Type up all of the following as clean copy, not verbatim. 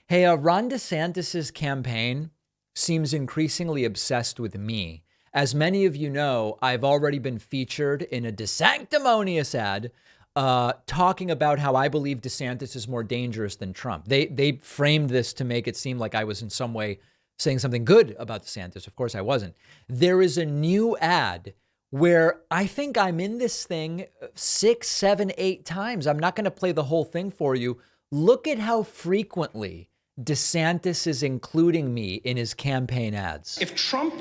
Hey, Ron DeSantis's campaign seems increasingly obsessed with me. As many of you know, I've already been featured in a DeSanctimonious ad talking about how I believe DeSantis is more dangerous than Trump. They framed this to make it seem like I was in some way saying something good about DeSantis. Of course, I wasn't. There is a new ad where I think I'm in this thing 6, 7, 8 times. I'm not going to play the whole thing for you. Look at how frequently DeSantis is including me in his campaign ads. If Trump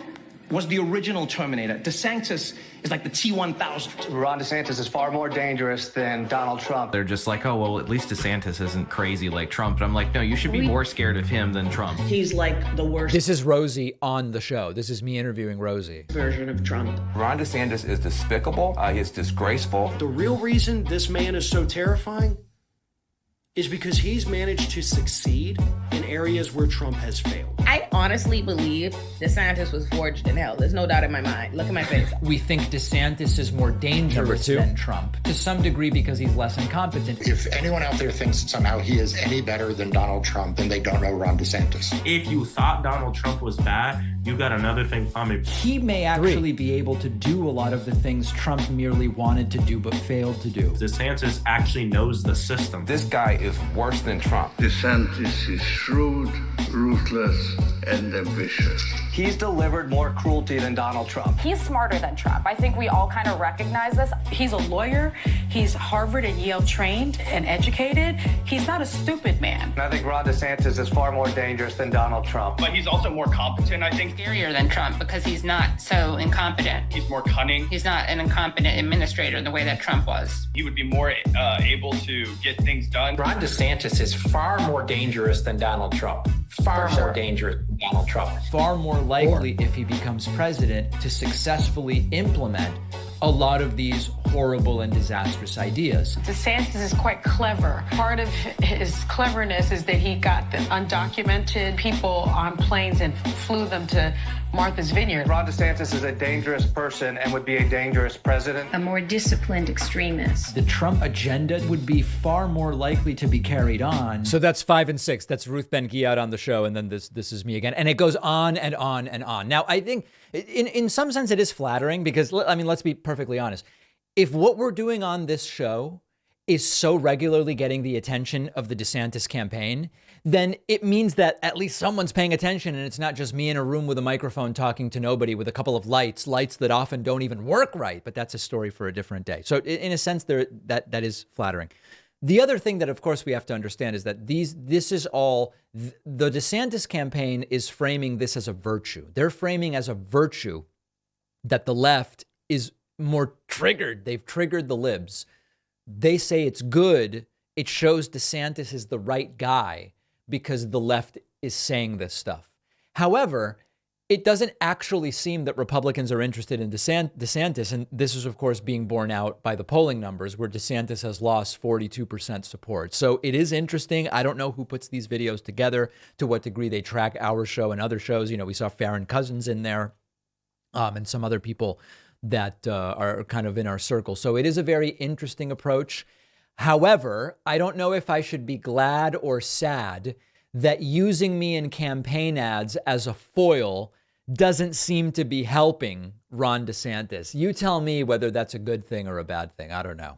was the original Terminator, DeSantis is like the T-1000. Ron DeSantis is far more dangerous than Donald Trump. They're just like, oh, well, at least DeSantis isn't crazy like Trump. But I'm like, no, you should be more scared of him than Trump. He's like the worst. This is Rosie on the show. This is me interviewing Rosie. Version of Trump. Ron DeSantis is despicable. He's disgraceful. The real reason this man is so terrifying is because he's managed to succeed in areas where Trump has failed. I honestly believe DeSantis was forged in hell. There's no doubt in my mind. Look at my face. We think DeSantis is more dangerous than Trump to some degree because he's less incompetent. If anyone out there thinks somehow he is any better than Donald Trump, then they don't know Ron DeSantis. If you thought Donald Trump was bad, you got another thing coming. He may actually be able to do a lot of the things Trump merely wanted to do but failed to do. DeSantis actually knows the system. This guy is worse than Trump. DeSantis is shrewd, ruthless, and ambitious. He's delivered more cruelty than Donald Trump. He's smarter than Trump. I think we all kind of recognize this. He's a lawyer. He's Harvard and Yale trained and educated. He's not a stupid man. And I think Ron DeSantis is far more dangerous than Donald Trump. But he's also more competent, I think. Scarier than Trump because he's not so incompetent. He's more cunning. He's not an incompetent administrator the way that Trump was. He would be more able to get things done. Ron DeSantis is far more dangerous than Donald Trump. Far more dangerous than Donald Trump. Far more likely, if he becomes president, to successfully implement a lot of these horrible and disastrous ideas. DeSantis is quite clever. Part of his cleverness is that he got the undocumented people on planes and flew them to Martha's Vineyard. Ron DeSantis is a dangerous person and would be a dangerous president. A more disciplined extremist. The Trump agenda would be far more likely to be carried on. So that's 5 and 6. That's Ruth Ben-Ghiat on the show. And then this is me again. And it goes on and on and on. Now, I think in some sense it is flattering because, I mean, let's be perfectly honest. If what we're doing on this show is so regularly getting the attention of the DeSantis campaign, then it means that at least someone's paying attention and it's not just me in a room with a microphone talking to nobody with a couple of lights that often don't even work right. But that's a story for a different day. So in a sense, that is flattering. The other thing that, of course, we have to understand is that the DeSantis campaign is framing this as a virtue. They're framing as a virtue that the left is more triggered. They've triggered the libs. They say it's good. It shows DeSantis is the right guy because the left is saying this stuff. However, it doesn't actually seem that Republicans are interested in DeSantis. And this is, of course, being borne out by the polling numbers where DeSantis has lost 42% support. So it is interesting. I don't know who puts these videos together, to what degree they track our show and other shows. You know, we saw Farron Cousins in there and some other people that are kind of in our circle. So it is a very interesting approach. However, I don't know if I should be glad or sad that using me in campaign ads as a foil doesn't seem to be helping Ron DeSantis. You tell me whether that's a good thing or a bad thing. I don't know.